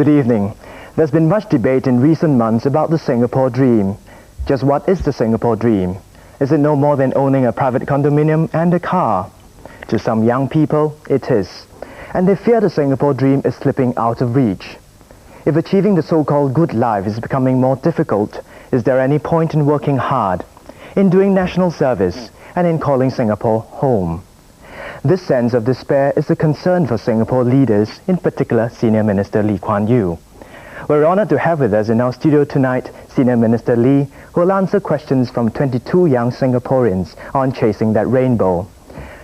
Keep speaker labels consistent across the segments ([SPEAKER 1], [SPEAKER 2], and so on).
[SPEAKER 1] Good evening. There's been much debate in recent months about the Singapore dream. Just what is the Singapore dream? Is it no more than owning a private condominium and a car? To some young people, it is. And they fear the Singapore dream is slipping out of reach. If achieving the so-called good life is becoming more difficult, is there any point in working hard, in doing national service, and in calling Singapore home? This sense of despair is a concern for Singapore leaders, in particular Senior Minister Lee Kuan Yew. We're honored to have with us in our studio tonight Senior Minister Lee, who will answer questions from 22 young Singaporeans on chasing that rainbow.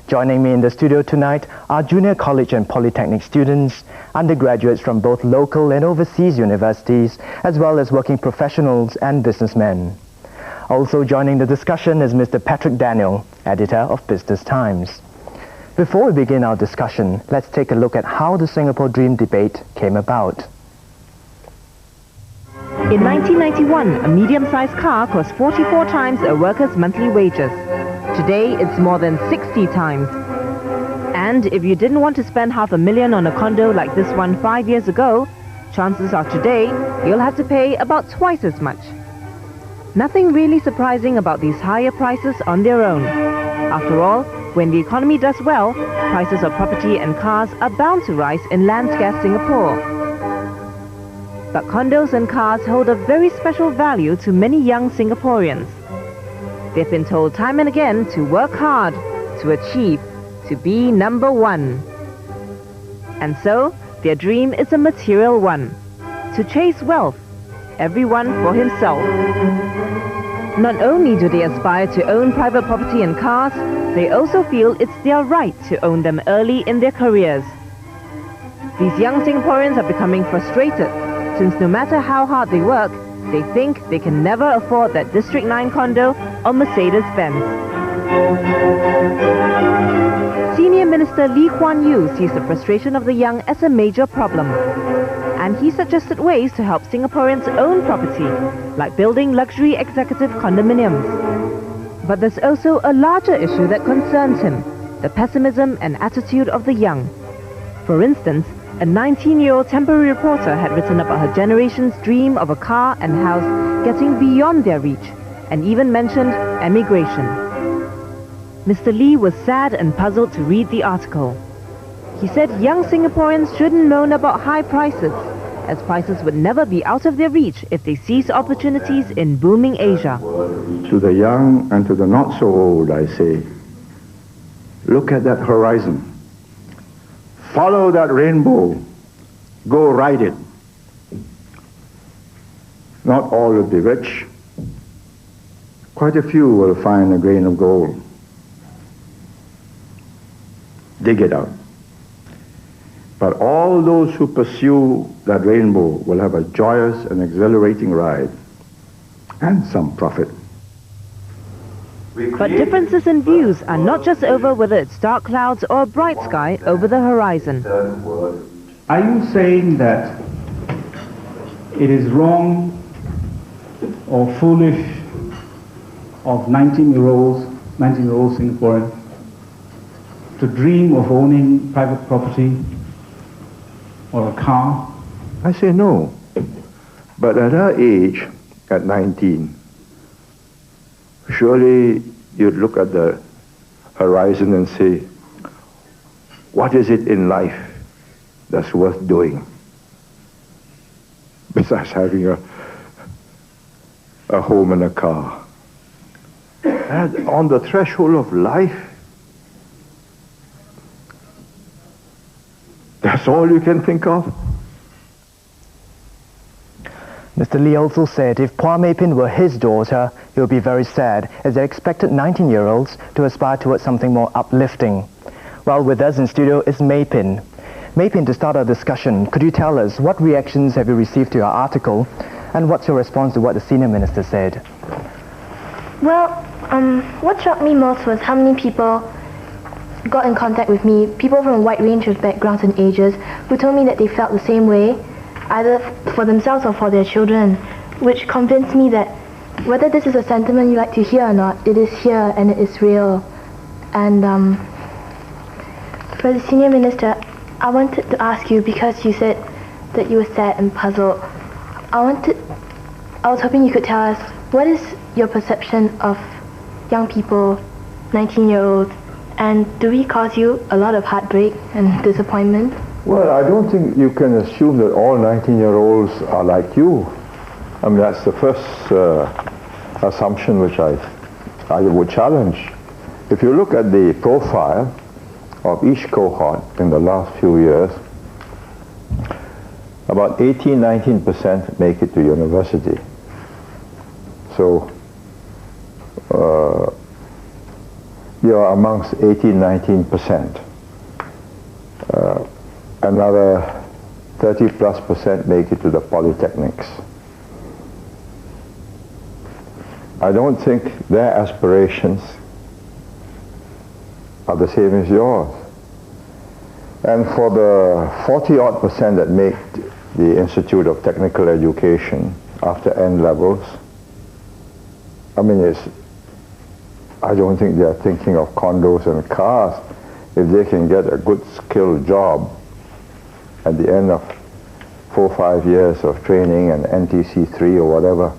[SPEAKER 1] Joining me in the studio tonight are junior college and polytechnic students, undergraduates from both local and overseas universities, as well as working professionals and businessmen. Also joining the discussion is Mr. Patrick Daniel, editor of Business Times. Before we begin our discussion, let's take a look at how the Singapore Dream debate came about.
[SPEAKER 2] In 1991, a medium-sized car cost 44 times a worker's monthly wages. Today, it's more than 60 times. And if you didn't want to spend $500,000 on a condo like this one 5 years ago, chances are today you'll have to pay about twice as much. Nothing really surprising about these higher prices on their own. After all, when the economy does well, prices of property and cars are bound to rise in land-scarce Singapore. But condos and cars hold a very special value to many young Singaporeans. They've been told time and again to work hard, to achieve, to be number one. And so, their dream is a material one, to chase wealth, everyone for himself. Not only do they aspire to own private property and cars, they also feel it's their right to own them early in their careers. These young Singaporeans are becoming frustrated, since no matter how hard they work, they think they can never afford that District 9 condo or Mercedes-Benz. Senior Minister Lee Kuan Yew sees the frustration of the young as a major problem. And he suggested ways to help Singaporeans own property, like building luxury executive condominiums. But there's also a larger issue that concerns him, the pessimism and attitude of the young. For instance, a 19-year-old temporary reporter had written about her generation's dream of a car and house getting beyond their reach, and even mentioned emigration. Mr. Lee was sad and puzzled to read the article. He said young Singaporeans shouldn't moan about high prices, as prices would never be out of their reach if they seize opportunities in booming Asia.
[SPEAKER 3] To the young and to the not so old, I say, look at that horizon. Follow that rainbow. Go ride it. Not all will be rich. Quite a few will find a grain of gold. Dig it out. But all those who pursue that rainbow will have a joyous and exhilarating ride, and some profit.
[SPEAKER 2] But differences in views are not just over whether it's dark clouds or a bright sky over the horizon.
[SPEAKER 4] Are you saying that it is wrong or foolish of 19-year-old Singaporeans to dream of owning private property or a car?
[SPEAKER 3] I say no. But at our age, at 19, surely you'd look at the horizon and say, what is it in life that's worth doing? Besides having a home and a car. And on the threshold of life, that's all you can think of?
[SPEAKER 1] Mr. Lee also said if Puah Mei Pin were his daughter, he would be very sad, as they expected 19-year-olds to aspire towards something more uplifting. Well, with us in studio is Mei Pin. Mei Pin, to start our discussion, could you tell us what reactions have you received to your article, and what's your response to what the senior minister said?
[SPEAKER 5] Well, what shocked me most was how many people got in contact with me, people from a wide range of backgrounds and ages, who told me that they felt the same way, either for themselves or for their children, which convinced me that whether this is a sentiment you like to hear or not, it is here and it is real. And for the senior minister, I wanted to ask you, because you said that you were sad and puzzled. I was hoping you could tell us, what is your perception of young people, 19-year-olds, and do we cause you a lot of heartbreak and disappointment?
[SPEAKER 3] Well, I don't think you can assume that all 19-year-olds are like you. I mean, that's the first assumption which I would challenge. If you look at the profile of each cohort in the last few years, about 18-19% make it to university. So you're amongst 18-19%. Another 30+% make it to the polytechnics. I don't think their aspirations are the same as yours. And for the 40-odd% that make the Institute of Technical Education after N levels, I mean, I don't think they're thinking of condos and cars. If they can get a good skilled job at the end of 4 or 5 years of training and NTC 3 or whatever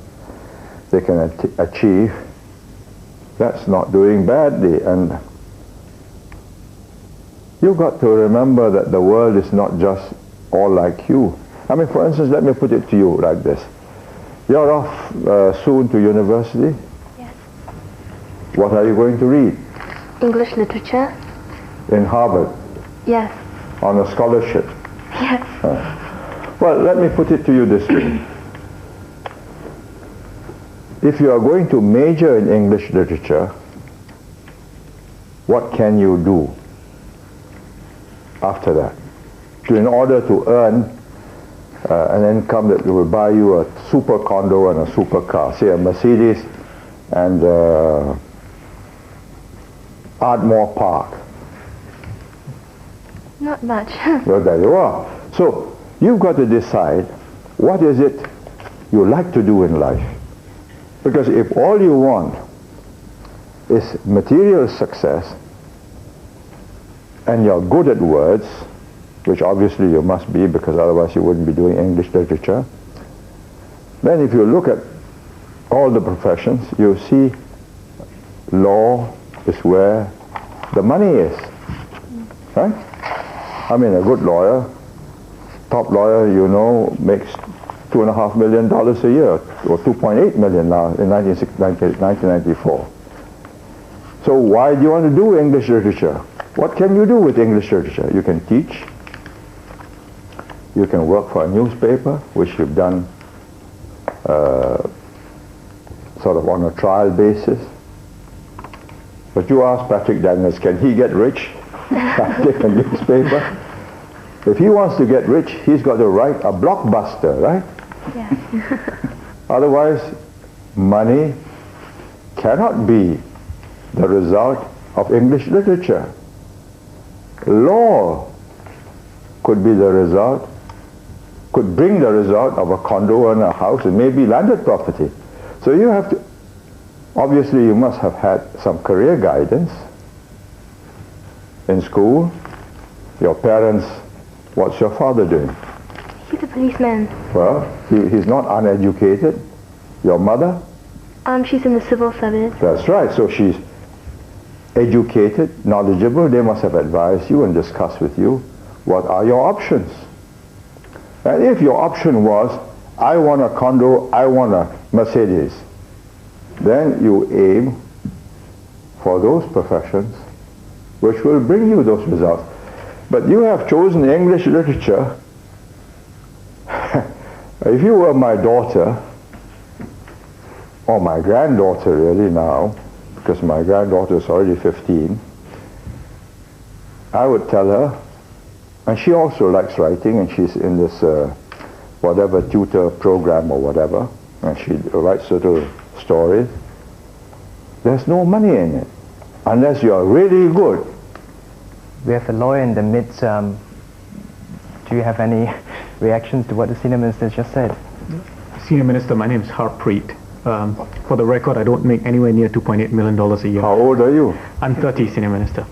[SPEAKER 3] they can achieve, that's not doing badly. And you've got to remember that the world is not just all like you. I mean, for instance, let me put it to you like this. You're off soon to university.
[SPEAKER 5] Yes.
[SPEAKER 3] What are you going to read?
[SPEAKER 5] English literature.
[SPEAKER 3] In Harvard?
[SPEAKER 5] Yes.
[SPEAKER 3] On a scholarship?
[SPEAKER 5] Yes.
[SPEAKER 3] Well, let me put it to you this way. If you are going to major in English literature, what can you do after that? In order to earn an income that will buy you a super condo and a super car, say a Mercedes and Ardmore Park.
[SPEAKER 5] Not much.
[SPEAKER 3] Well, there you are. So you've got to decide what is it you like to do in life. Because if all you want is material success and you're good at words, which obviously you must be because otherwise you wouldn't be doing English literature, then if you look at all the professions, you see law is where the money is, right? I mean, a good lawyer, top lawyer, you know, makes $2.5 million a year, or 2.8 million now in 1994. So why do you want to do English literature? What can you do with English literature? You can teach. You can work for a newspaper, which you've done sort of on a trial basis. But you ask Patrick Daniels, can he get rich? Take a newspaper. If he wants to get rich, he's got to write a blockbuster, right?
[SPEAKER 5] Yes.
[SPEAKER 3] Otherwise, money cannot be the result of English literature. Law could be the result, could bring the result of a condo and a house and maybe landed property. So you have to, obviously you must have had some career guidance in school. Your parents, what's your father doing?
[SPEAKER 5] He's a policeman.
[SPEAKER 3] Well, he's not uneducated. Your mother?
[SPEAKER 5] She's in the civil service.
[SPEAKER 3] That's right. So she's educated, knowledgeable. They must have advised you and discussed with you what are your options. And if your option was, I want a condo, I want a Mercedes, then you aim for those professions which will bring you those results. But you have chosen English literature. If you were my daughter, or my granddaughter really now, because my granddaughter is already 15, I would tell her, and she also likes writing, and she's in this whatever tutor program or whatever, and she writes little stories. There's no money in it, unless you are really good.
[SPEAKER 1] We have a lawyer in the midst. Do you have any reactions to what the Senior Minister just said?
[SPEAKER 4] Senior Minister, my name is Harpreet. For the record, I don't make anywhere near $2.8 million a year.
[SPEAKER 3] How old are you?
[SPEAKER 4] I'm 30, Senior Minister.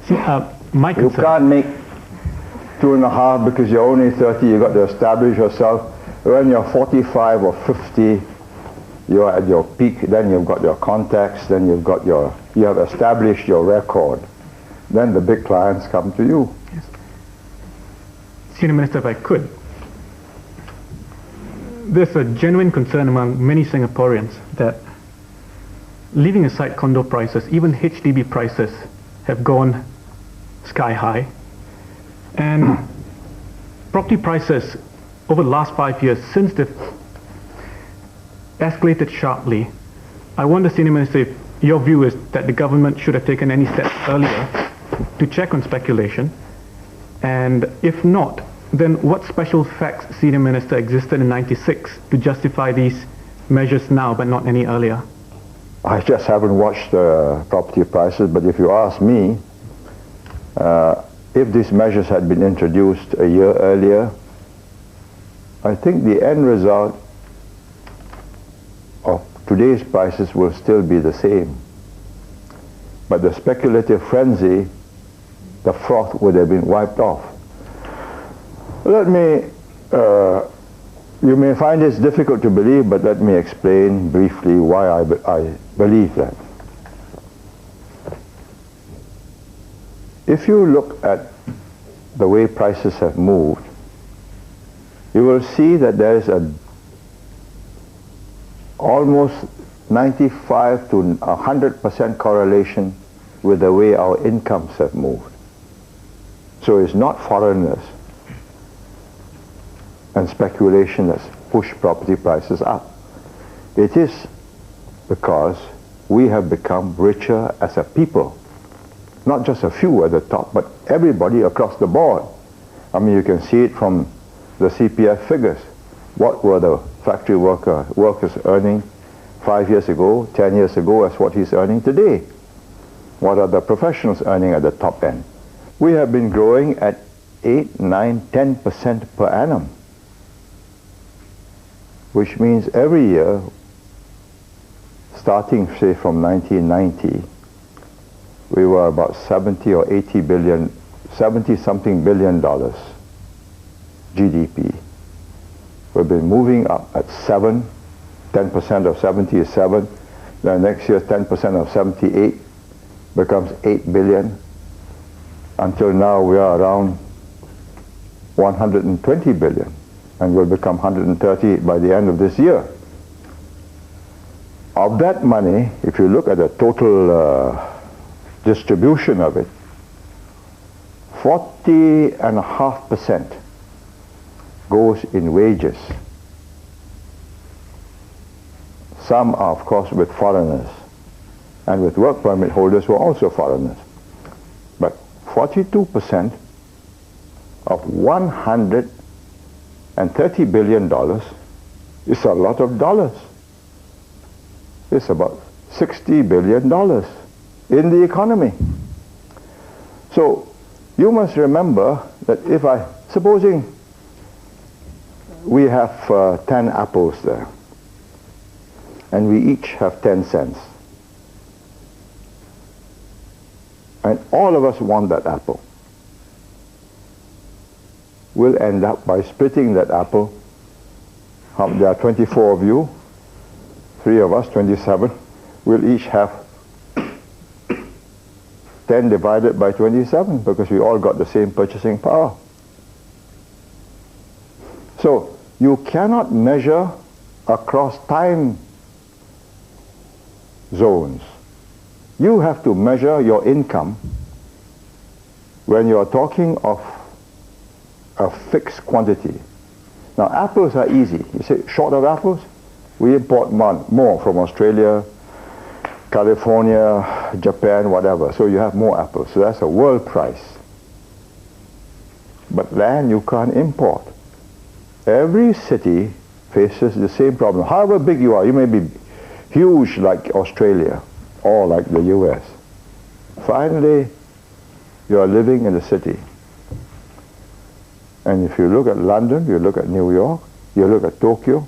[SPEAKER 4] See, my
[SPEAKER 3] You
[SPEAKER 4] concern...
[SPEAKER 3] can't make 2.5 because you're only 30, you've got to establish yourself. When you're 45 or 50, you're at your peak, then you've got your contacts, then you have established your record. Then the big clients come to you.
[SPEAKER 4] Yes. Senior Minister, if I could, there's a genuine concern among many Singaporeans that, leaving aside condo prices, even HDB prices have gone sky high. And property prices over the last 5 years, since they've escalated sharply, I wonder, Senior Minister, if your view is that the government should have taken any steps earlier to check on speculation, and if not, then what special facts, Senior Minister, existed in '96 to justify these measures now but not any earlier?
[SPEAKER 3] I just haven't watched the property prices, but if you ask me, if these measures had been introduced a year earlier, I think the end result of today's prices will still be the same. But the speculative frenzy, the froth would have been wiped off. Let me, you may find this difficult to believe, but let me explain briefly why I believe that. If you look at the way prices have moved, you will see that there is a almost 95 to 100% correlation with the way our incomes have moved. So it's not foreigners and speculation that's pushed property prices up. It is because we have become richer as a people. Not just a few at the top, but everybody across the board. I mean, you can see it from the CPF figures. What were the factory workers earning 5 years ago, 10 years ago, as what he's earning today? What are the professionals earning at the top end? We have been growing at 8, 9, 10% per annum, which means every year, starting, say, from 1990, we were about 70 or 80 billion, 70-something billion dollars GDP. We've been moving up at 7, 10% of 70 is 7, then next year 10% of 78 becomes 8 billion. Until now we are around 120 billion, and will become 130 by the end of this year. Of that money, if you look at the total distribution of it, 40.5% goes in wages. Some are, of course, with foreigners, and with work permit holders who are also foreigners. But 42% of $130 billion is a lot of dollars. It's about $60 billion in the economy. So you must remember that supposing we have 10 apples there, and we each have 10 cents, and all of us want that apple, we'll end up by splitting that apple. There are 24 of you, 3 of us, 27. We'll each have 10 divided by 27 because we all got the same purchasing power. So you cannot measure across time zones. You have to measure your income when you are talking of a fixed quantity. Now apples are easy. You say short of apples? We import more from Australia, California, Japan, whatever. So you have more apples. So that's a world price. But land you can't import. Every city faces the same problem. However big you are, you may be huge like Australia or like the US. Finally, you are living in the city. And if you look at London, you look at New York, you look at Tokyo,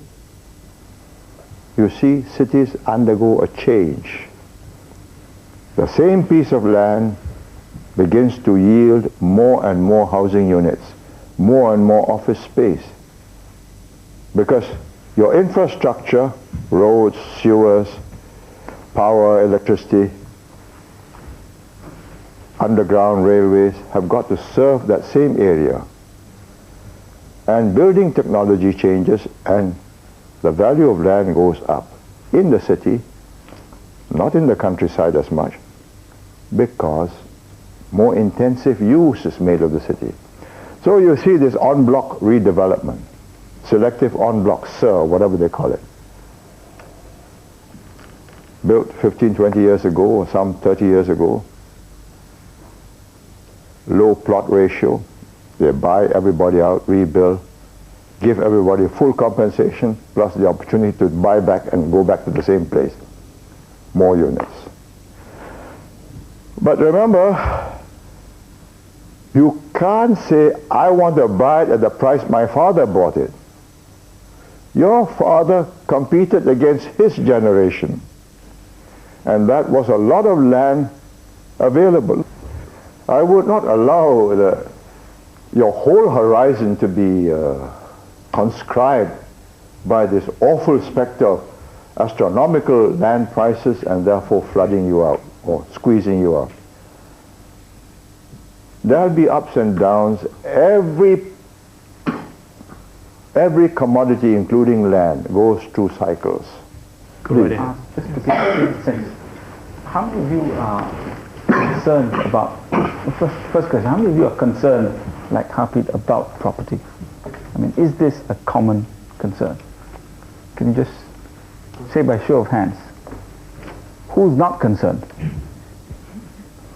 [SPEAKER 3] you see cities undergo a change. The same piece of land begins to yield more and more housing units. more and more office space. Because your infrastructure, roads, sewers, power, electricity, underground railways have got to serve that same area. And building technology changes and the value of land goes up in the city, not in the countryside as much, because more intensive use is made of the city. So you see this en bloc redevelopment, selective en bloc, whatever they call it. Built 15, 20 years ago, or some 30 years ago. Low plot ratio. They buy everybody out, rebuild, give everybody full compensation, plus the opportunity to buy back and go back to the same place. More units. But remember, you can't say, I want to buy it at the price my father bought it. Your father competed against his generation. And that was a lot of land available. I would not allow your whole horizon to be conscribed by this awful specter of astronomical land prices and therefore flooding you out or squeezing you out. There'll be ups and downs. Every commodity, including land, goes through cycles.
[SPEAKER 6] Good idea. Just to get sense, how many of you are concerned about, first question, how many of you are concerned, like Harpreet, about property? I mean, is this a common concern? Can you just say by show of hands, who's not concerned?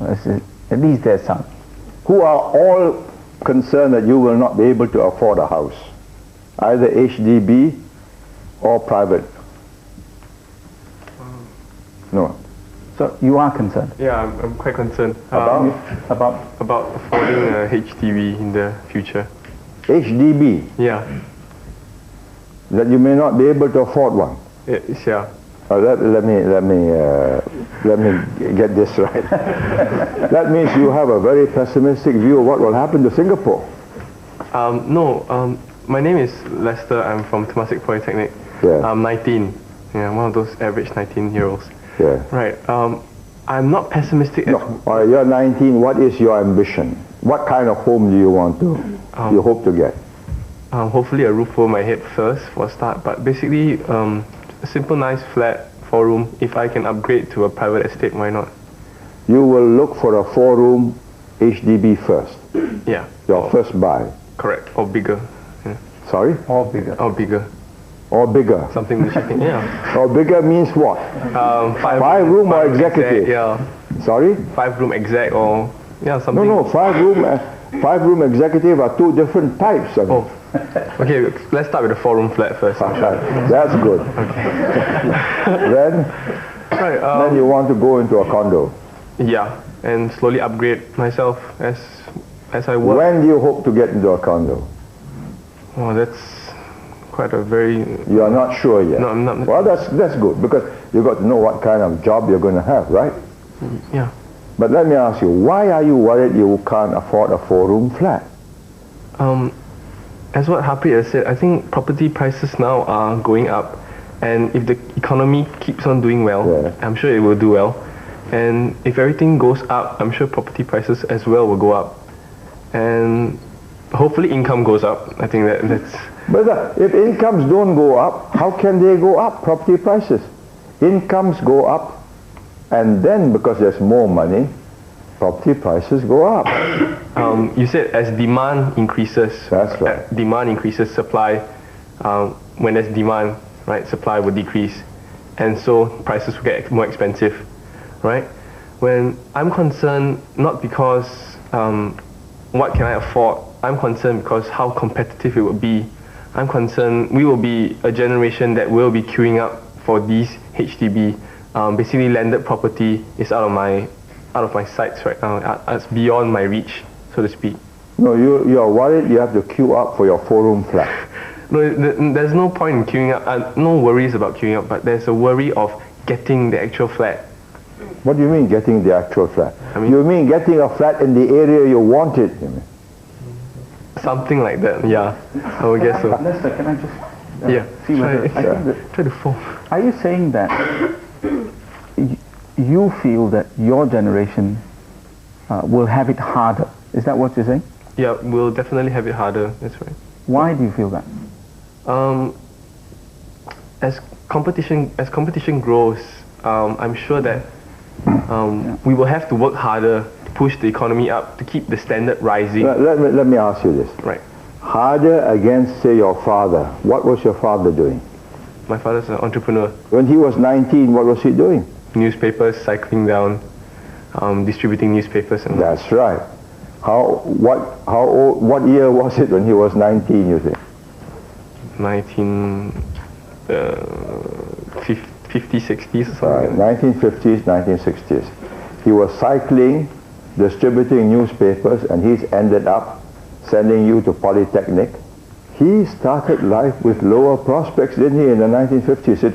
[SPEAKER 6] At least there's some.
[SPEAKER 3] Who are all concerned that you will not be able to afford a house, either HDB or private? No.
[SPEAKER 6] So you are concerned?
[SPEAKER 7] Yeah, I'm quite concerned.
[SPEAKER 6] About
[SPEAKER 7] affording a HDB in the future.
[SPEAKER 3] HDB?
[SPEAKER 7] Yeah.
[SPEAKER 3] That you may not be able to afford one?
[SPEAKER 7] Yeah.
[SPEAKER 3] Let me get this right. That means you have a very pessimistic view of what will happen to Singapore.
[SPEAKER 7] No, my name is Lester. I'm from Temasek Polytechnic.
[SPEAKER 3] Yeah.
[SPEAKER 7] I'm 19. Yeah, one of those average 19-year-olds.
[SPEAKER 3] Yeah.
[SPEAKER 7] Right. I'm not pessimistic.
[SPEAKER 3] No. All right, you're 19. What is your ambition? What kind of home do you want to? You hope to get?
[SPEAKER 7] Hopefully a roof over my head first for a start. But basically, a simple, nice flat, 4-room. If I can upgrade to a private estate, why not?
[SPEAKER 3] You will look for a 4-room HDB first.
[SPEAKER 7] Yeah.
[SPEAKER 3] Your first buy.
[SPEAKER 7] Correct. Or bigger. Yeah.
[SPEAKER 3] Sorry?
[SPEAKER 6] or bigger?
[SPEAKER 7] Or bigger.
[SPEAKER 3] Or bigger.
[SPEAKER 7] Something which I can, yeah.
[SPEAKER 3] Or bigger means what? 5-room or executive?
[SPEAKER 7] Yeah.
[SPEAKER 3] Sorry?
[SPEAKER 7] 5-room exec or, yeah, something.
[SPEAKER 3] No, 5-room executive are two different types.
[SPEAKER 7] Oh. Okay, let's start with the 4-room flat first.
[SPEAKER 3] That's good.
[SPEAKER 7] Okay.
[SPEAKER 3] Then you want to go into a condo.
[SPEAKER 7] Yeah, and slowly upgrade myself as I work.
[SPEAKER 3] When do you hope to get into a condo?
[SPEAKER 7] Oh, that's quite a very...
[SPEAKER 3] You are not sure yet?
[SPEAKER 7] No, I'm not.
[SPEAKER 3] Well, that's good, because you've got to know what kind of job you're going to have, right?
[SPEAKER 7] Yeah.
[SPEAKER 3] But let me ask you, why are you worried you can't afford a 4-room flat?
[SPEAKER 7] As what Harpreet has said, I think property prices now are going up, and if the economy keeps on doing well,
[SPEAKER 3] yeah,
[SPEAKER 7] I'm sure it will do well. And if everything goes up, I'm sure property prices as well will go up. And hopefully income goes up. I think that's...
[SPEAKER 3] But if incomes don't go up, how can they go up, property prices? Incomes go up, and then because there's more money, property prices go up.
[SPEAKER 7] You said as demand increases,
[SPEAKER 3] that's right.
[SPEAKER 7] Demand increases, supply, when there's demand, right, supply will decrease. And so prices will get more expensive, right? When I'm concerned, not because what can I afford, I'm concerned because how competitive it will be. I'm concerned we will be a generation that will be queuing up for these HDB. Basically landed property is out of my sights right now. It's beyond my reach, so to speak.
[SPEAKER 3] No, you are worried you have to queue up for your 4-room flat.
[SPEAKER 7] No, there's no point in queuing up. No worries about queuing up, but there's a worry of getting the actual flat.
[SPEAKER 3] What do you mean getting the actual flat?
[SPEAKER 7] I mean,
[SPEAKER 3] you mean getting a flat in the area you want it? You mean?
[SPEAKER 7] Something like that, yeah. I would guess so.
[SPEAKER 6] Lester, can I just see whether I think that,
[SPEAKER 7] try to form.
[SPEAKER 6] are you saying that you feel that your generation will have it harder? Is that what you're saying?
[SPEAKER 7] Yeah, we'll definitely have it harder. That's right.
[SPEAKER 6] Why do you feel that?
[SPEAKER 7] As competition grows, I'm sure that we will have to work harder to push the economy up, to keep the standard rising.
[SPEAKER 3] Let me ask you this.
[SPEAKER 7] Right.
[SPEAKER 3] Harder against, say, your father. What was your father doing?
[SPEAKER 7] My father's an entrepreneur.
[SPEAKER 3] When he was 19, what was he doing?
[SPEAKER 7] Newspapers, cycling down, distributing newspapers. And
[SPEAKER 3] That's right. What year was it when he was 19, you think?
[SPEAKER 7] 1950s, 60s or something.
[SPEAKER 3] Right, 1950s, 1960s. He was cycling, distributing newspapers, and he's ended up sending you to Polytechnic. He started life with lower prospects, didn't he, in the 1950s? It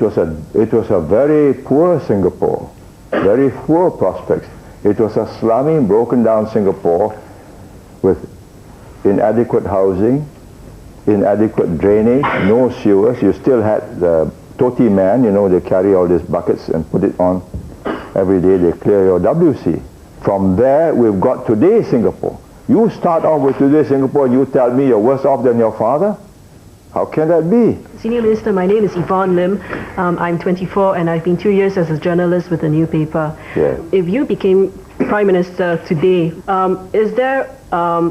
[SPEAKER 3] was a very poor Singapore, very poor prospects. It was a slummy, broken down Singapore with inadequate housing, inadequate drainage, no sewers. You still had the toti man, you know, they carry all these buckets and put it on every day, they clear your WC. From there, we've got today's Singapore. You start off with today's Singapore and you tell me you're worse off than your father? How can that be?
[SPEAKER 8] Senior Minister, my name is Yvonne Lim. I'm 24 and I've been 2 years as a journalist with the new paper.
[SPEAKER 3] Yeah.
[SPEAKER 8] If you became Prime Minister today, is there a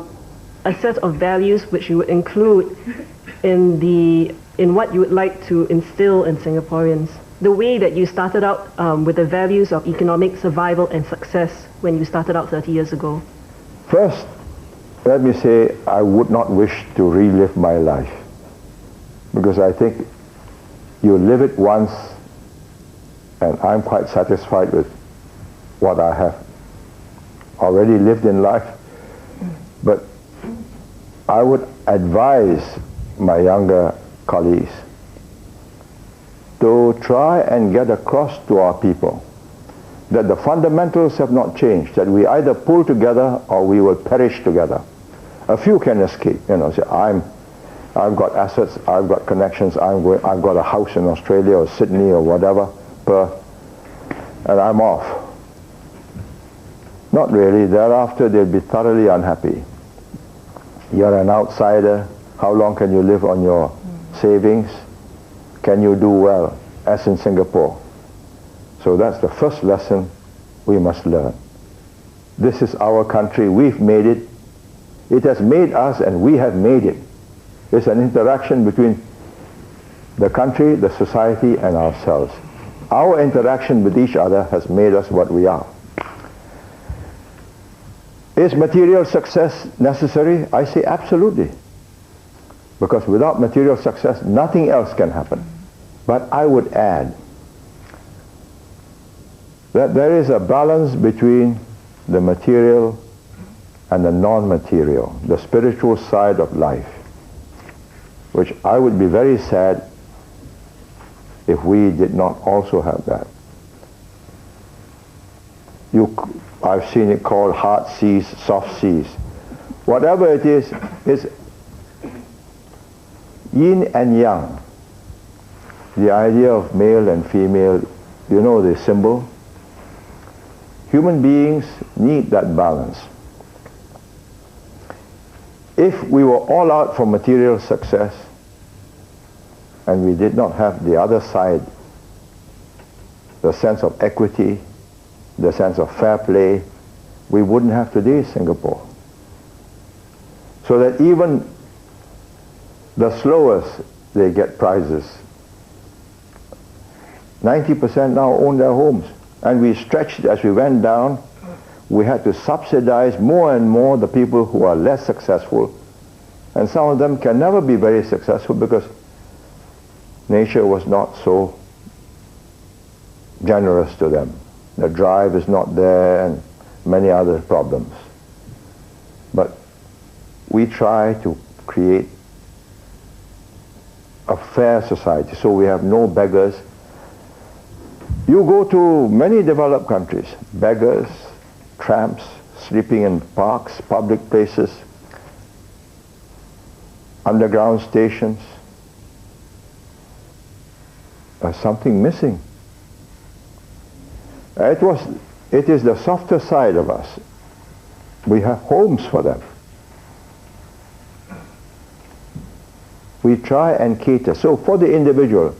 [SPEAKER 8] set of values which you would include in what you would like to instill in Singaporeans? The way that you started out with the values of economic survival and success when you started out 30 years ago.
[SPEAKER 3] First, let me say I would not wish to relive my life, because I think you live it once and I'm quite satisfied with what I have already lived in life. But I would advise my younger colleagues to try and get across to our people that the fundamentals have not changed, that we either pull together or we will perish together. A few can escape, you know, say, I've got assets, I've got connections, I've got a house in Australia or Sydney or whatever, Perth, and I'm off. Not really. Thereafter, they'll be thoroughly unhappy. You're an outsider. How long can you live on your savings? Can you do well, as in Singapore? So that's the first lesson we must learn. This is our country. We've made it. It has made us and we have made it. It's an interaction between the country, the society, and ourselves. Our interaction with each other has made us what we are. Is material success necessary? I say absolutely. Because without material success, nothing else can happen. But I would add that there is a balance between the material and the non-material, the spiritual side of life, which I would be very sad if we did not also have that. I've seen it called hard seas, soft seas. Whatever it is yin and yang. The idea of male and female, you know the symbol? Human beings need that balance. If we were all out for material success and we did not have the other side, the sense of equity, the sense of fair play, we wouldn't have today's Singapore. So that even the slowest, they get prizes. 90% now own their homes. And we stretched as we went down. We had to subsidize more and more the people who are less successful. And some of them can never be very successful because nature was not so generous to them. The drive is not there and many other problems. But we try to create a fair society so we have no beggars. You go to many developed countries, beggars, tramps, sleeping in parks, public places. underground stations. There's something missing. It is the softer side of us. We have homes for them. We try and cater. So for the individual,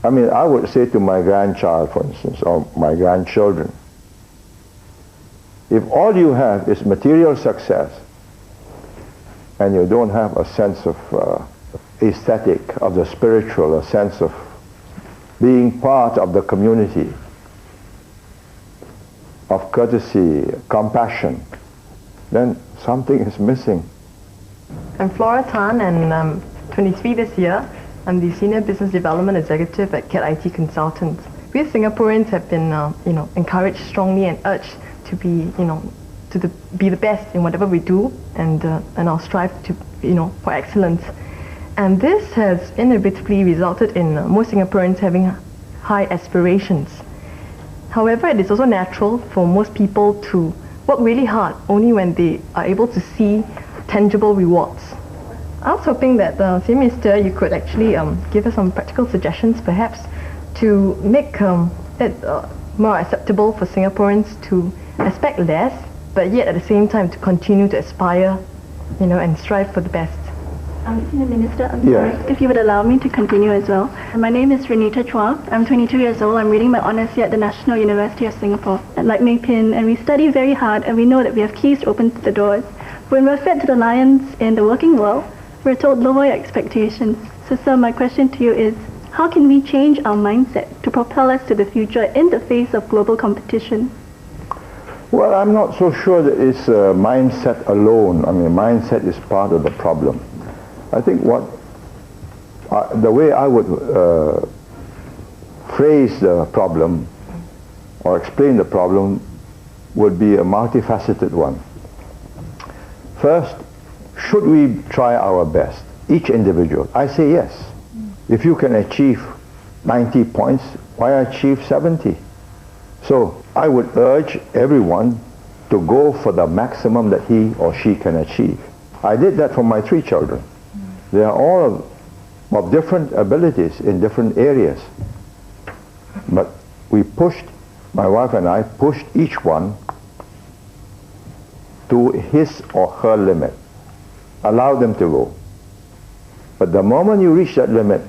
[SPEAKER 3] I mean, I would say to my grandchild, for instance, or my grandchildren, if all you have is material success and you don't have a sense of aesthetic, of the spiritual, a sense of being part of the community, of courtesy, compassion, then something is missing.
[SPEAKER 9] I'm Flora Tan, and I'm 23 this year. I'm the Senior Business Development Executive at CAT IT Consultants. We as Singaporeans have been, encouraged strongly and urged to be, be the best in whatever we do, and I'll strive to, for excellence. And this has inevitably resulted in most Singaporeans having high aspirations. However, it is also natural for most people to work really hard only when they are able to see tangible rewards. I was hoping that, Senior Minister, you could actually give us some practical suggestions, perhaps, to make it more acceptable for Singaporeans to expect less, but yet at the same time to continue to aspire, and strive for the best.
[SPEAKER 10] Senior Minister, I'm sorry, if you would allow me to continue as well. My name is Renita Chua. I'm 22 years old. I'm reading my honours here at the National University of Singapore at Like Mei Pin, and we study very hard, and we know that we have keys to open the doors. When we're fed to the lions in the working world, we're told lower your expectations. So sir, my question to you is, how can we change our mindset to propel us to the future in the face of global competition?
[SPEAKER 3] Well, I'm not so sure that it's mindset alone. I mean, mindset is part of the problem. I think the way I would phrase the problem or explain the problem would be a multifaceted one. First, should we try our best? Each individual. I say yes. If you can achieve 90 points, why achieve 70? So I would urge everyone to go for the maximum that he or she can achieve. I did that for my 3 children. They are all of different abilities in different areas. But we pushed, my wife and I pushed each one to his or her limit. Allow them to go. But the moment you reach that limit,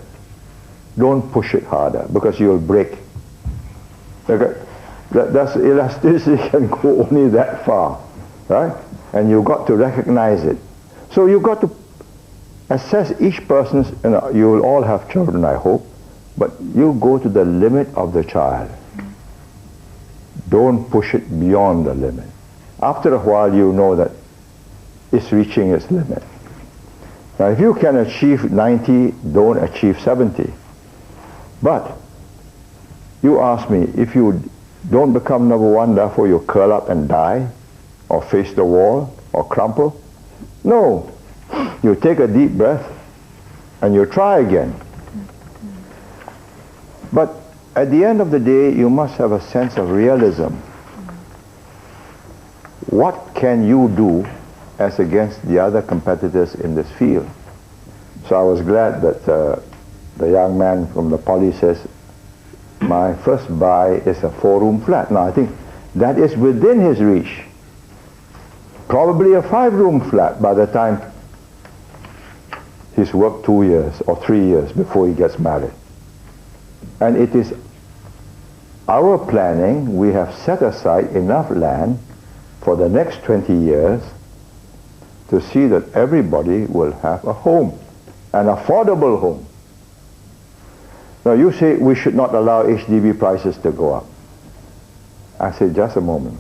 [SPEAKER 3] don't push it harder, because you'll break. That's elasticity can go only that far, right? And you've got to recognize it. So you've got to assess each person's, you will all have children, I hope, but you go to the limit of the child. Don't push it beyond the limit. After a while, you know that it's reaching its limit. Now, if you can achieve 90, don't achieve 70. But you ask me, if you don't become number 1, therefore you curl up and die, or face the wall, or crumple? No. You take a deep breath and you try again. But at the end of the day, you must have a sense of realism. What can you do as against the other competitors in this field? So I was glad that the young man from the poly says, my first buy is a 4-room flat. Now I think that is within his reach. Probably a 5-room flat by the time he's worked 2 years or 3 years before he gets married. And it is our planning. We have set aside enough land for the next 20 years to see that everybody will have a home, an affordable home. Now you say we should not allow HDB prices to go up. I say just a moment.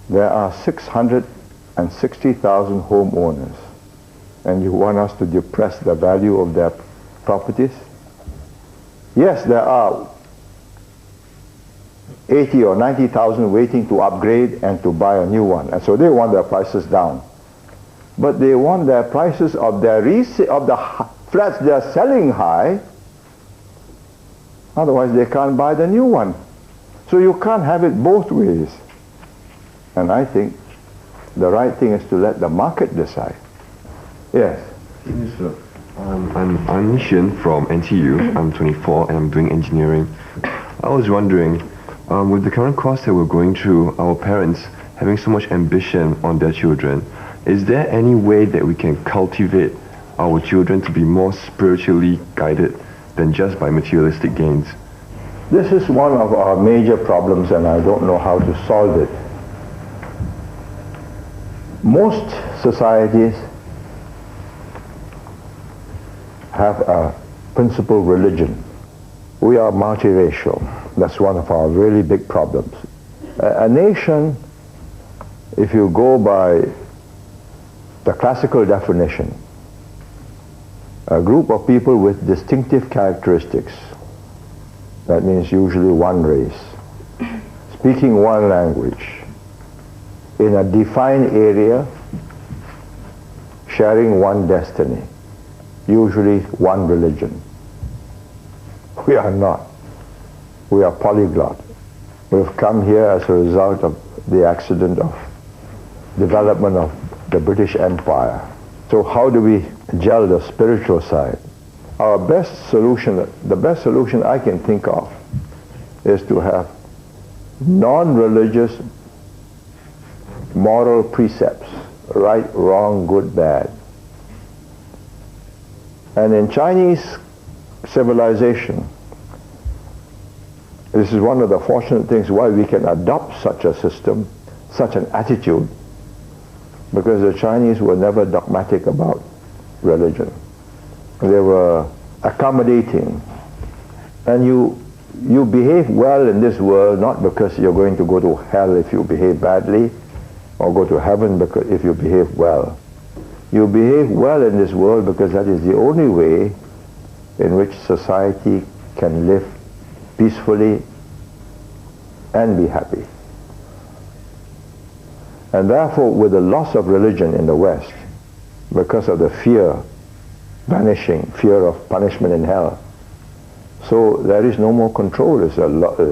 [SPEAKER 3] There are 660,000 homeowners, and you want us to depress the value of their properties? Yes, there are 80 or 90,000 waiting to upgrade and to buy a new one, and so they want their prices down. But they want their prices of their flats they are selling high, otherwise they can't buy the new one. So you can't have it both ways. And I think The right thing is to let the market decide. Yes.
[SPEAKER 11] Yes, sir. I'm Hsien from NTU. I'm 24 and I'm doing engineering. I was wondering, with the current course that we're going through, our parents having so much ambition on their children, is there any way that we can cultivate our children to be more spiritually guided than just by materialistic gains?
[SPEAKER 3] This is one of our major problems, and I don't know how to solve it. Most societies have a principal religion. We are multiracial. That's one of our really big problems. A nation, if you go by the classical definition, a group of people with distinctive characteristics, that means usually one race, speaking one language, in a defined area, sharing one destiny, usually one religion. We are not. We are polyglot. We've come here as a result of the accident of development of the British Empire. So how do we gel the spiritual side? Our best solution, the best solution I can think of, is to have non-religious moral precepts, right, wrong, good, bad. And in Chinese civilization, this is one of the fortunate things why we can adopt such a system, such an attitude, because the Chinese were never dogmatic about religion. They were accommodating. And you behave well in this world not because you're going to go to hell if you behave badly, or go to heaven because if you behave well. You behave well in this world because that is the only way in which society can live peacefully and be happy. And therefore, with the loss of religion in the West, because of the fear, vanishing, fear of punishment in hell, so there is no more control. It's a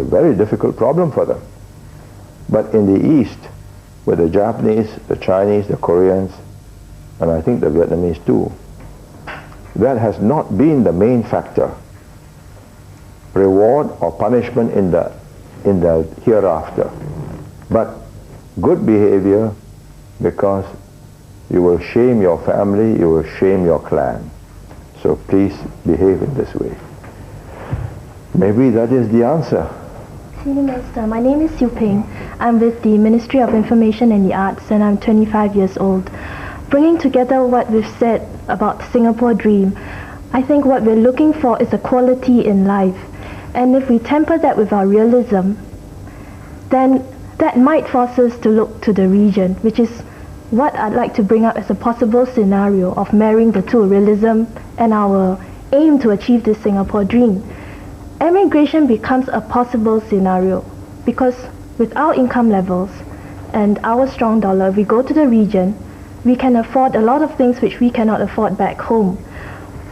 [SPEAKER 3] very difficult problem for them. But in the East, with the Japanese, the Chinese, the Koreans, and I think the Vietnamese too, that has not been the main factor. Reward or punishment in the hereafter. But good behavior, because you will shame your family, you will shame your clan. So please behave in this way. Maybe that is the answer.
[SPEAKER 5] Senior Minister, my name is Siu Ping. I'm with the Ministry of Information and the Arts, and I'm 25 years old. Bringing together what we've said about the Singapore dream, I think what we're looking for is a quality in life. And if we temper that with our realism, then that might force us to look to the region, which is what I'd like to bring up as a possible scenario of marrying the two, realism and our aim to achieve this Singapore dream. Emigration becomes a possible scenario because with our income levels and our strong dollar, if we go to the region, we can afford a lot of things which we cannot afford back home.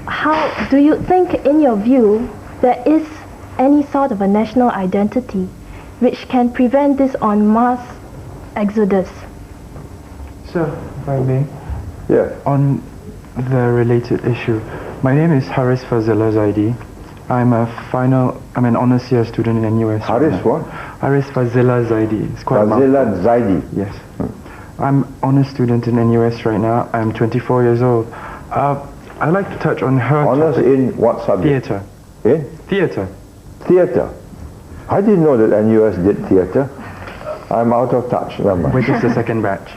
[SPEAKER 5] How do you think, in your view, there is any sort of a national identity which can prevent this en masse exodus?
[SPEAKER 12] Sir, if I may.
[SPEAKER 3] Yeah.
[SPEAKER 12] On the related issue, my name is Haris Fazila Zaidi. I'm an honours year student in NUS.
[SPEAKER 3] Haris what?
[SPEAKER 12] Haris Fazila Zaidi. It's quite
[SPEAKER 3] Fazila Zaidi.
[SPEAKER 12] Yes. I'm honours student in NUS right now. I'm 24 years old. I'd like to touch on her
[SPEAKER 3] honours
[SPEAKER 12] topic.
[SPEAKER 3] In what subject?
[SPEAKER 12] Theatre.
[SPEAKER 3] In?
[SPEAKER 12] Theatre.
[SPEAKER 3] Theatre. I didn't know that NUS did theatre. I'm out of touch. Remember.
[SPEAKER 12] We're just the second batch.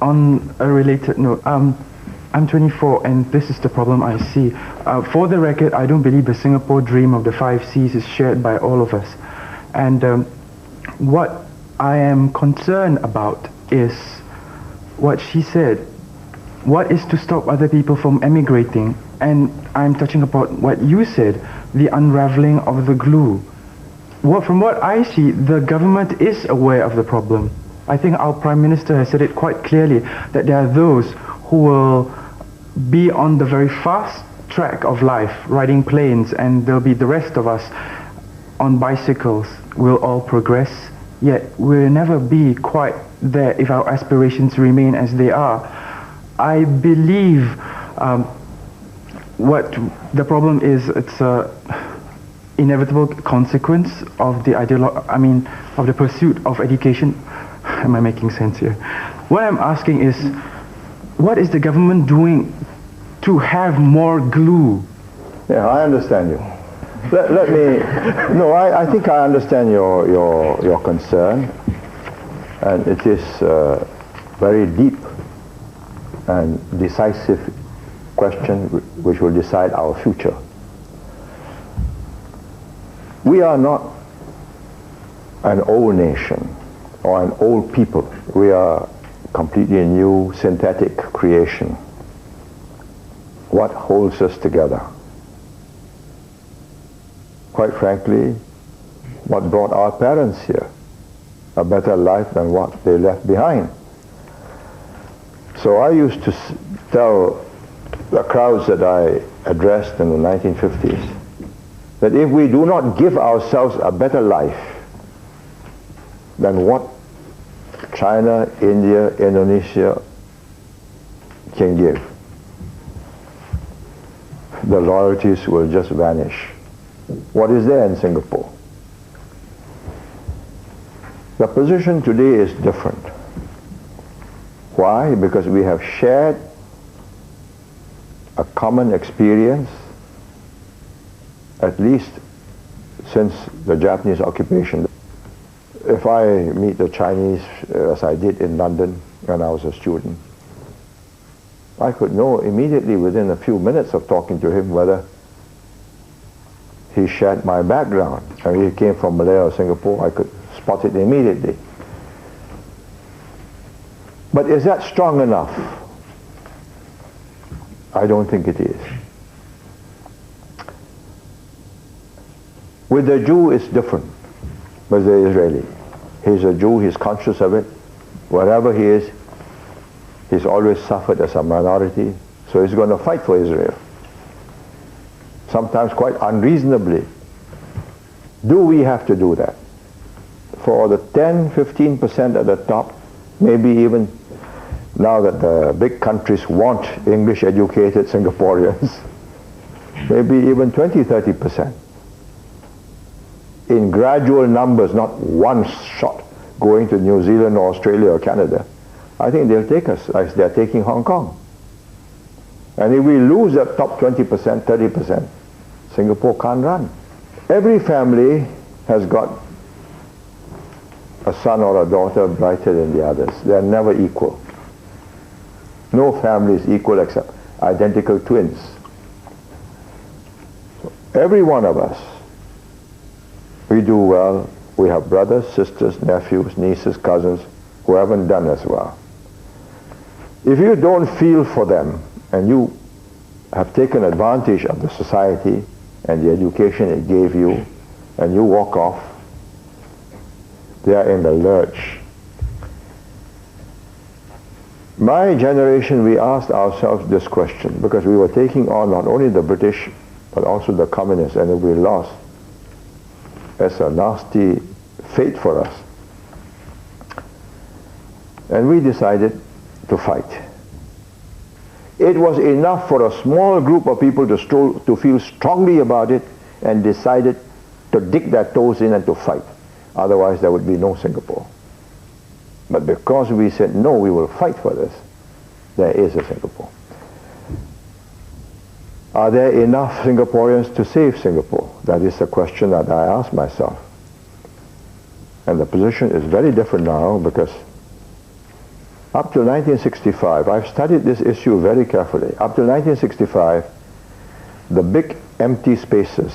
[SPEAKER 12] On a related note, I'm 24 and this is the problem I see. For the record, I don't believe the Singapore dream of the 5 C's is shared by all of us. And what I am concerned about is what she said. What is to stop other people from emigrating? And I'm touching upon what you said, the unraveling of the glue. From what I see, the government is aware of the problem. I think our Prime Minister has said it quite clearly that there are those who will be on the very fast track of life, riding planes, and there'll be the rest of us on bicycles. We'll all progress yet we'll never be quite there if our aspirations remain as they are. I believe what the problem is, it's a inevitable consequence of the of the pursuit of education. Am I making sense here? What I'm asking is, what is the government doing to have more glue?
[SPEAKER 3] Yeah, I understand you. Let me, no, I think I understand your concern, and it is a very deep and decisive question which will decide our future. We are not an old nation or an old people. We are completely a new synthetic creation. What holds us together? Quite frankly, what brought our parents here? A better life than what they left behind. So I used to tell the crowds that I addressed in the 1950s that if we do not give ourselves a better life than what China, India, Indonesia can give, the royalties will just vanish. What is there in Singapore? The position today is different. Why? Because we have shared a common experience, at least since the Japanese occupation. If I meet the Chinese, as I did in London when I was a student, I could know immediately within a few minutes of talking to him whether he shared my background. And if he came from Malaya or Singapore, I could spot it immediately. But is that strong enough? I don't think it is. With the Jew, it's different. With the Israeli, he's a Jew, he's conscious of it. Wherever he is, he's always suffered as a minority, so he's going to fight for Israel. Sometimes quite unreasonably. Do we have to do that? For the 10-15% at the top, maybe even now that the big countries want English educated Singaporeans, maybe even 20-30%. In gradual numbers, not one shot going to New Zealand or Australia or Canada. I think they'll take us as they're taking Hong Kong. And if we lose that top 20%, 30%, Singapore can't run. Every family has got a son or a daughter brighter than the others. They're never equal. No family is equal except identical twins. So every one of us, we do well. We have brothers, sisters, nephews, nieces, cousins who haven't done as well. If you don't feel for them and you have taken advantage of the society and the education it gave you and you walk off, they are in the lurch. My generation, we asked ourselves this question because we were taking on not only the British but also the communists, and if we lost, that's a nasty fate for us. And we decided to fight. It was enough for a small group of people to feel strongly about it and decided to dig their toes in and to fight. Otherwise there would be no Singapore. But because we said, no, we will fight for this, there is a Singapore. Are there enough Singaporeans to save Singapore? That is the question that I ask myself. And the position is very different now because up till 1965, I've studied this issue very carefully. Up till 1965, the big empty spaces,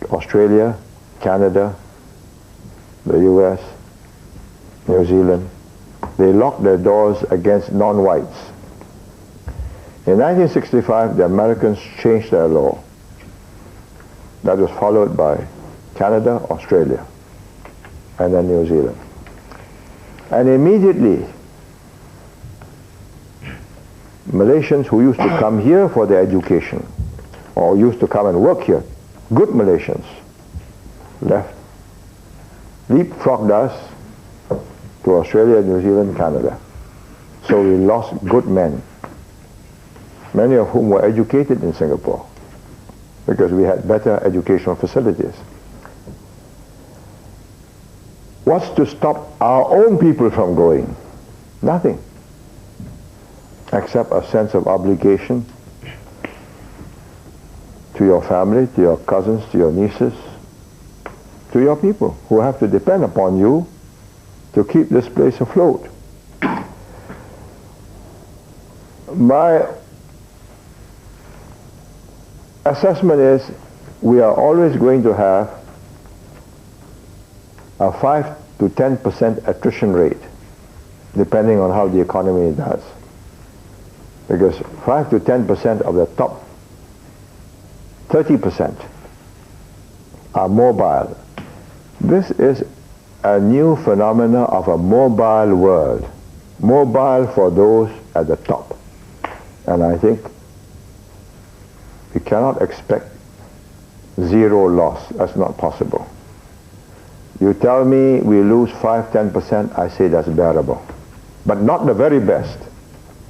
[SPEAKER 3] Australia, Canada, the US, New Zealand, they locked their doors against non-whites. In 1965, the Americans changed their law. That was followed by Canada, Australia, and then New Zealand. And immediately, Malaysians who used to come here for their education, or used to come and work here, good Malaysians, left, leapfrogged us, to Australia, New Zealand, Canada. So we lost good men, many of whom were educated in Singapore because we had better educational facilities. What's to stop our own people from going? Nothing, except a sense of obligation to your family, to your cousins, to your nieces, to your people who have to depend upon you to keep this place afloat. My assessment is we are always going to have a 5 to 10% attrition rate, depending on how the economy does. Because 5 to 10% of the top 30% are mobile. This is a new phenomena of a mobile world. Mobile for those at the top. And I think we cannot expect zero loss. That's not possible. You tell me we lose 5-10%, I say that's bearable. But not the very best.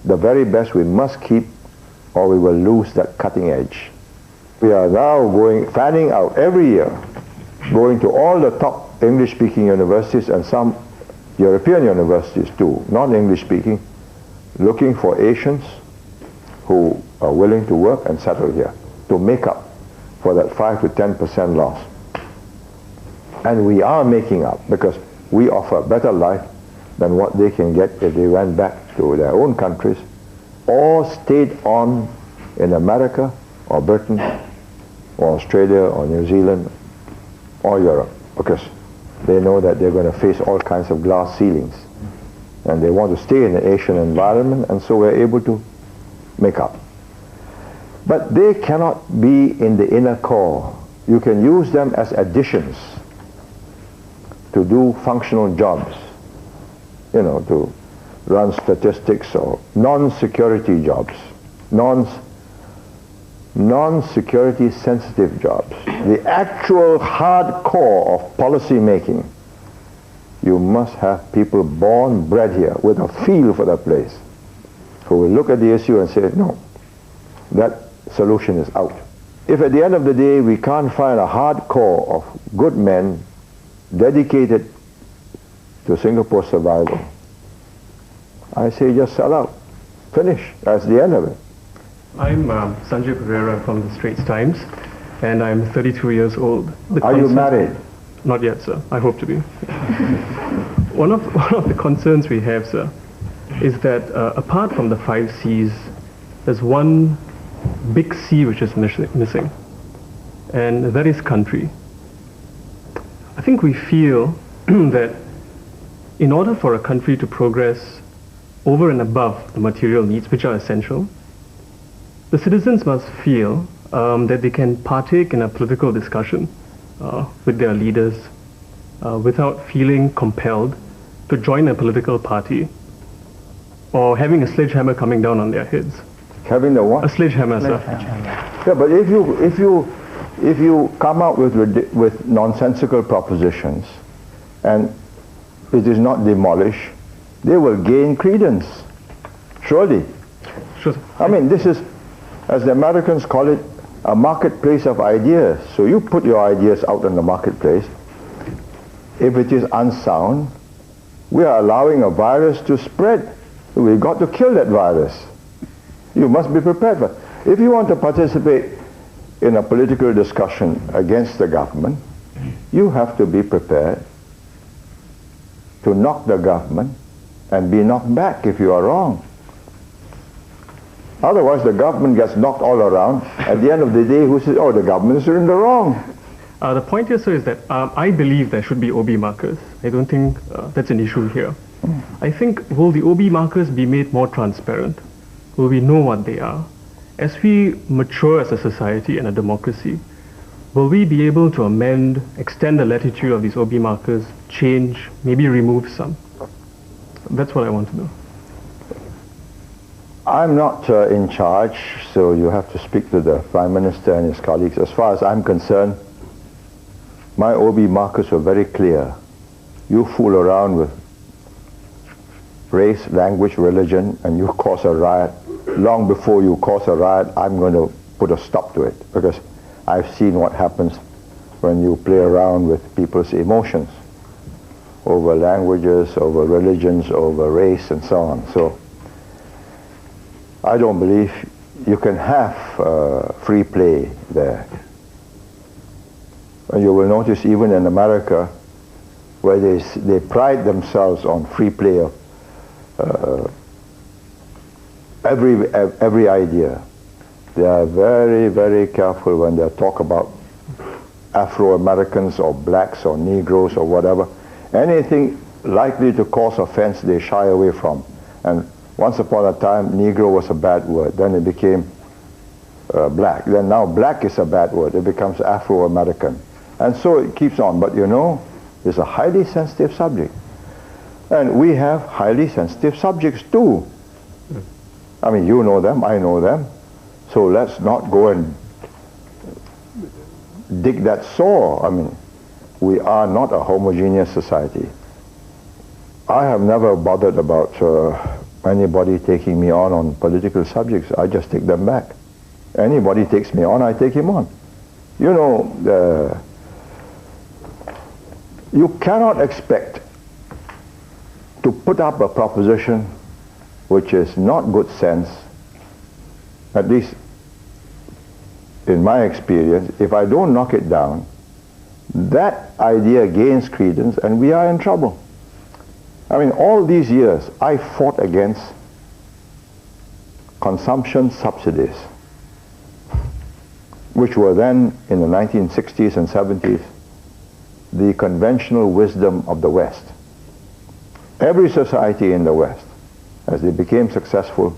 [SPEAKER 3] The very best we must keep, or we will lose that cutting edge. We are now fanning out every year, going to all the top English-speaking universities and some European universities too, non-English speaking, looking for Asians who are willing to work and settle here to make up for that 5 to 10% loss. And we are making up because we offer a better life than what they can get if they went back to their own countries or stayed on in America or Britain or Australia or New Zealand or Europe, because they know that they're going to face all kinds of glass ceilings and they want to stay in an Asian environment, and so we're able to make up. But they cannot be in the inner core. You can use them as additions to do functional jobs, you know, to run statistics or non-security jobs, non-security sensitive jobs. The actual hardcore of policy making, you must have people born, bred here with a feel for the place, who will look at the issue and say, no, that solution is out. If at the end of the day we can't find a hardcore of good men dedicated to Singapore's survival, I say just sell out. Finish. That's the end of it.
[SPEAKER 7] I'm Sanjay Pereira from the Straits Times, and I'm 32 years old.
[SPEAKER 3] Are you married?
[SPEAKER 7] Not yet, sir. I hope to be. One of the concerns we have, sir, is that apart from the 5 C's, there's one big C which is missing, and that is country. I think we feel that in order for a country to progress over and above the material needs, which are essential, the citizens must feel that they can partake in a political discussion with their leaders without feeling compelled to join a political party or having a sledgehammer coming down on their heads.
[SPEAKER 3] Having the what?
[SPEAKER 7] A sledgehammer, sir.
[SPEAKER 3] Yeah, but if you come out with nonsensical propositions and it is not demolished, they will gain credence. Surely.
[SPEAKER 7] Sure.
[SPEAKER 3] I mean, this is, as the Americans call it, a marketplace of ideas. So you put your ideas out in the marketplace. If it is unsound, we are allowing a virus to spread. We've got to kill that virus. You must be prepared for it. If you want to participate in a political discussion against the government, you have to be prepared to knock the government and be knocked back if you are wrong. Otherwise, the government gets knocked all around. At the end of the day, who says, oh, the government is in the wrong?
[SPEAKER 7] The point here, sir, is that I believe there should be OB markers. I don't think that's an issue here. I think, will the OB markers be made more transparent? Will we know what they are? As we mature as a society and a democracy, will we be able to amend, extend the latitude of these OB markers, change, maybe remove some? That's what I want to know.
[SPEAKER 3] I'm not in charge, so you have to speak to the Prime Minister and his colleagues. As far as I'm concerned, my OB markers were very clear. You fool around with race, language, religion, and you cause a riot, long before you cause a riot, I'm going to put a stop to it, because I've seen what happens when you play around with people's emotions over languages, over religions, over race, and so on. So I don't believe you can have free play there. And you will notice even in America, where they pride themselves on free play of every idea. They are very, very careful when they talk about Afro-Americans or blacks or Negroes or whatever. Anything likely to cause offense, they shy away from. And once upon a time, Negro was a bad word. Then it became black. Then now black is a bad word. It becomes Afro-American. And so it keeps on. But you know, it's a highly sensitive subject. And we have highly sensitive subjects too. I mean, you know them, I know them. So let's not go and dig that sore. I mean, we are not a homogeneous society. I have never bothered about anybody taking me on political subjects. I just take them back. Anybody takes me on, I take him on. You know, you cannot expect to put up a proposition which is not good sense, at least in my experience. If I don't knock it down, that idea gains credence and we are in trouble. I mean, all these years I fought against consumption subsidies, which were then in the 1960s and 70s the conventional wisdom of the West. Every society in the West, as they became successful,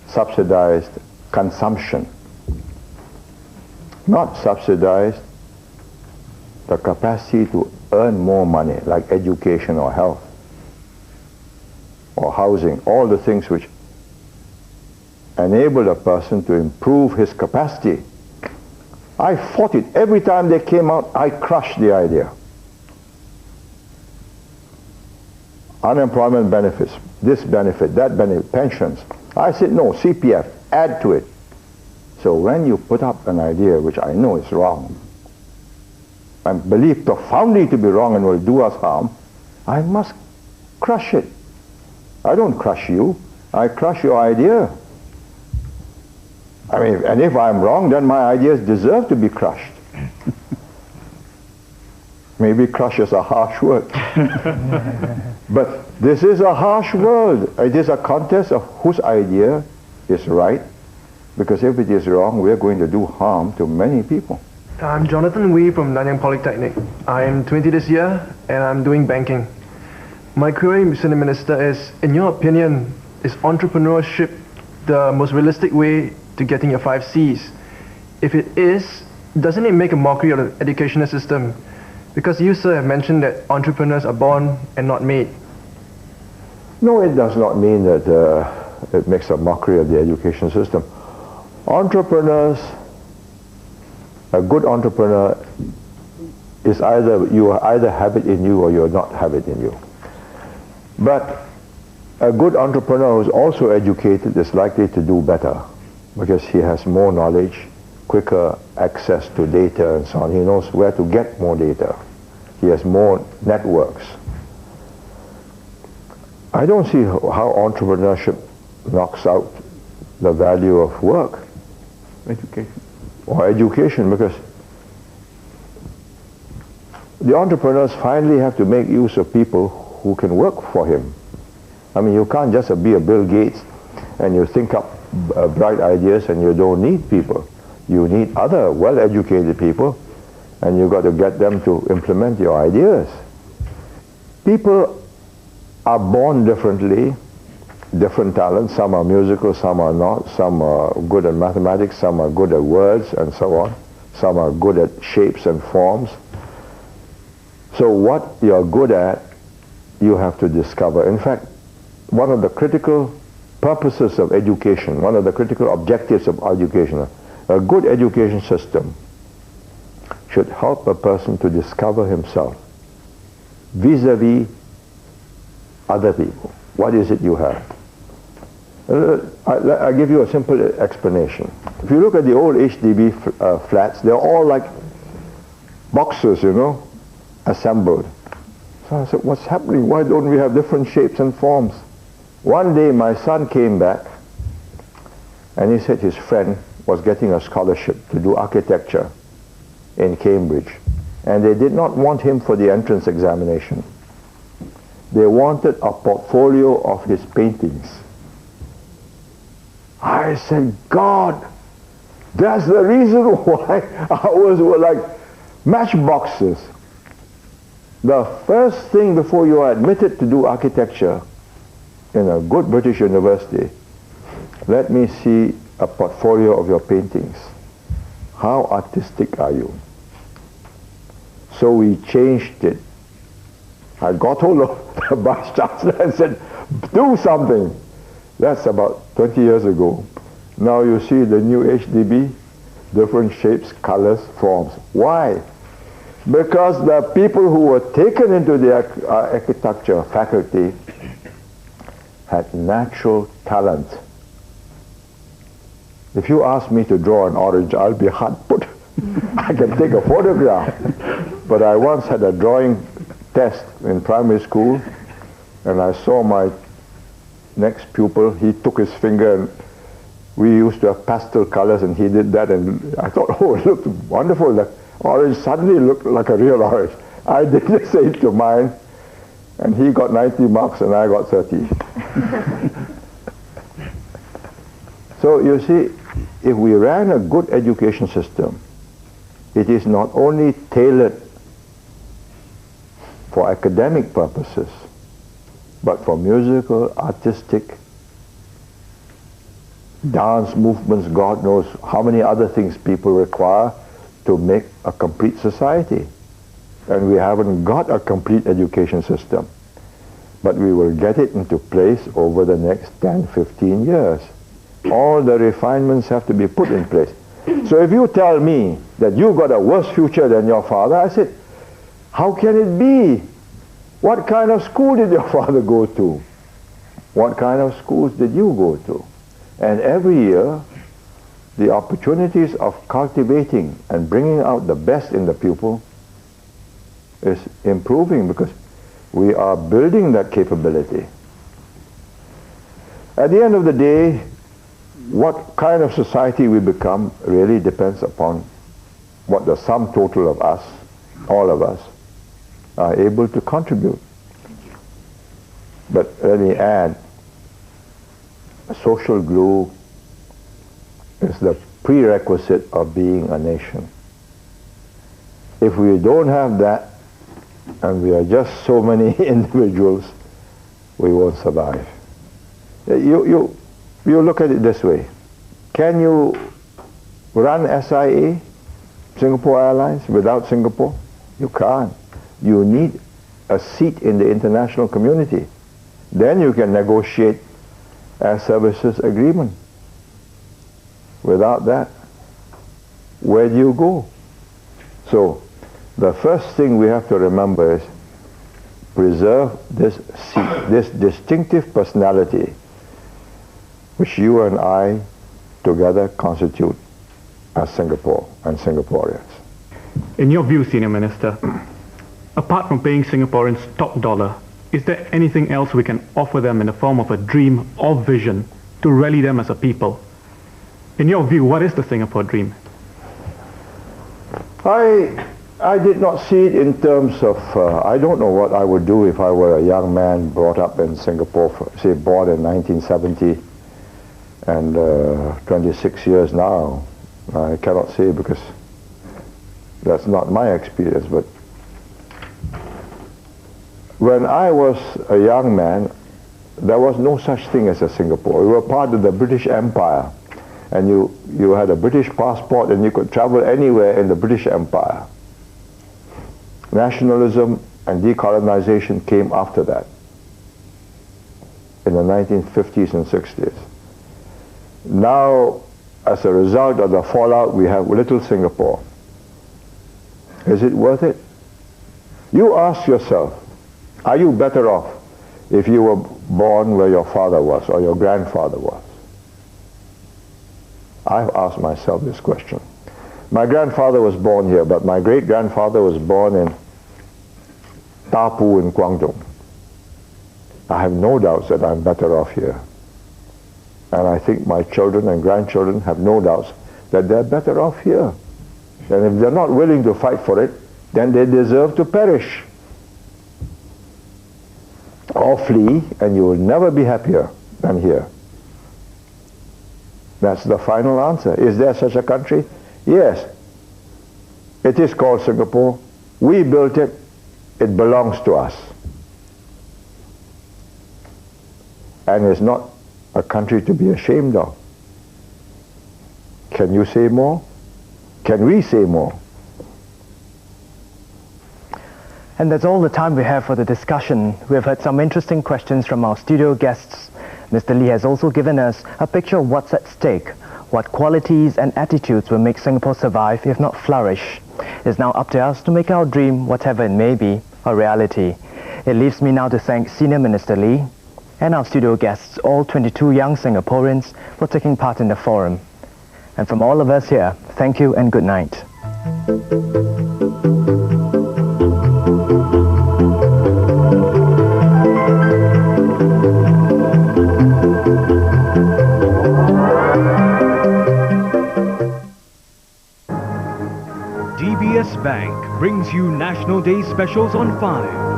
[SPEAKER 3] subsidized consumption, not subsidized the capacity to earn more money, like education or health or housing, all the things which enable a person to improve his capacity. I fought it. Every time they came out, I crushed the idea. Unemployment benefits, this benefit, that benefit, pensions. I said, no, CPF, add to it. So when you put up an idea which I know is wrong, I believe profoundly to be wrong and will do us harm, I must crush it. I don't crush you, I crush your idea. I mean, and if I'm wrong, then my ideas deserve to be crushed. Maybe crush is a harsh word. But this is a harsh world. It is a contest of whose idea is right, because if it is wrong, we are going to do harm to many people.
[SPEAKER 13] I'm Jonathan Wee from Nanyang Polytechnic. I am 20 this year and I'm doing banking. My query, Mr. Minister, is, in your opinion, is entrepreneurship the most realistic way to getting your 5 C's? If it is, doesn't it make a mockery of the educational system? Because you, sir, have mentioned that entrepreneurs are born and not made.
[SPEAKER 3] No, it does not mean that it makes a mockery of the education system. Entrepreneurs, a good entrepreneur is you either have it in you or you not have it in you. But a good entrepreneur who is also educated is likely to do better because he has more knowledge, quicker access to data and so on. He knows where to get more data. He has more networks. I don't see how entrepreneurship knocks out the value of work.
[SPEAKER 6] Education.
[SPEAKER 3] Or education, because the entrepreneurs finally have to make use of people who can work for him. I mean, you can't just be a Bill Gates and you think up bright ideas and you don't need people. You need other well-educated people, and you've got to get them to implement your ideas. People are born differently, different talents. Some are musical, some are not. Some are good at mathematics, some are good at words, and so on. Some are good at shapes and forms. So what you're good at, you have to discover. In fact, one of the critical purposes of education, one of the critical objectives of education, a good education system should help a person to discover himself vis-a-vis other people. What is it you have? I'll give you a simple explanation. If you look at the old HDB flats, they're all like boxes, you know, assembled. So I said, what's happening? Why don't we have different shapes and forms? One day my son came back and he said his friend was getting a scholarship to do architecture in Cambridge, and they did not want him for the entrance examination. They wanted a portfolio of his paintings. I said, God, that's the reason why ours were like matchboxes. The first thing before you are admitted to do architecture in a good British university, let me see a portfolio of your paintings. How artistic are you? So we changed it. I got hold of the Vice Chancellor and said, do something. That's about 20 years ago. Now you see the new HDB, different shapes, colors, forms. Why? Because the people who were taken into the architecture faculty had natural talent. If you ask me to draw an orange, I'll be hard put. I can take a photograph. But I once had a drawing test in primary school, and I saw my next pupil. He took his finger, and we used to have pastel colors, and he did that, and I thought, oh, it looked wonderful. The orange suddenly looked like a real orange. I did the same to mine, and he got 90 marks, and I got 30. So you see, if we ran a good education system, it is not only tailored for academic purposes, but for musical, artistic, dance movements, God knows how many other things people require to make a complete society. And we haven't got a complete education system. But we will get it into place over the next 10, 15 years. All the refinements have to be put in place. So if you tell me that you got a worse future than your father, I said, how can it be? What kind of school did your father go to? What kind of schools did you go to? And every year, the opportunities of cultivating and bringing out the best in the pupil is improving because we are building that capability. At the end of the day, what kind of society we become really depends upon what the sum total of us, all of us, are able to contribute. But let me add, social glue is the prerequisite of being a nation. If we don't have that, and we are just so many individuals, we won't survive. You look at it this way. Can you run SIA, Singapore Airlines, without Singapore? You can't. You need a seat in the international community. Then you can negotiate air services agreement. Without that, where do you go? So, the first thing we have to remember is preserve this seat, this distinctive personality which you and I together constitute as Singapore and Singaporeans.
[SPEAKER 4] In your view, Senior Minister, apart from paying Singaporeans top dollar, is there anything else we can offer them in the form of a dream or vision to rally them as a people? In your view, what is the Singapore dream?
[SPEAKER 3] I did not see it in terms of, I don't know what I would do if I were a young man brought up in Singapore, say born in 1970 and 26 years now. I cannot say because that's not my experience, but when I was a young man, there was no such thing as a Singapore. We were part of the British Empire, and you had a British passport and you could travel anywhere in the British Empire. Nationalism and decolonization came after that, in the 1950s and 60s. Now, as a result of the fallout, we have little Singapore. Is it worth it? You ask yourself, are you better off if you were born where your father was or your grandfather was? I've asked myself this question. My grandfather was born here, but my great-grandfather was born in Tapu in Guangdong. I have no doubts that I'm better off here. And I think my children and grandchildren have no doubts that they're better off here. And if they're not willing to fight for it, then they deserve to perish. Or flee, and you will never be happier than here. That's the final answer. Is there such a country? Yes. It is called Singapore. We built it. It belongs to us. And it's not a country to be ashamed of. Can you say more? Can we say more?
[SPEAKER 1] And that's all the time we have for the discussion. We have heard some interesting questions from our studio guests. Mr. Lee has also given us a picture of what's at stake, what qualities and attitudes will make Singapore survive, if not flourish. It's now up to us to make our dream, whatever it may be, a reality. It leaves me now to thank Senior Minister Lee and our studio guests, all 22 young Singaporeans, for taking part in the forum. And from all of us here, thank you and good night.
[SPEAKER 14] DBS Bank brings you National Day specials on 5.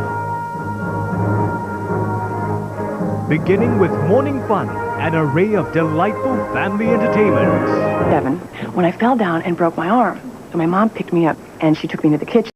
[SPEAKER 14] Beginning with morning fun, an array of delightful family entertainments.
[SPEAKER 15] 7, when I fell down and broke my arm. So my mom picked me up and she took me to the kitchen.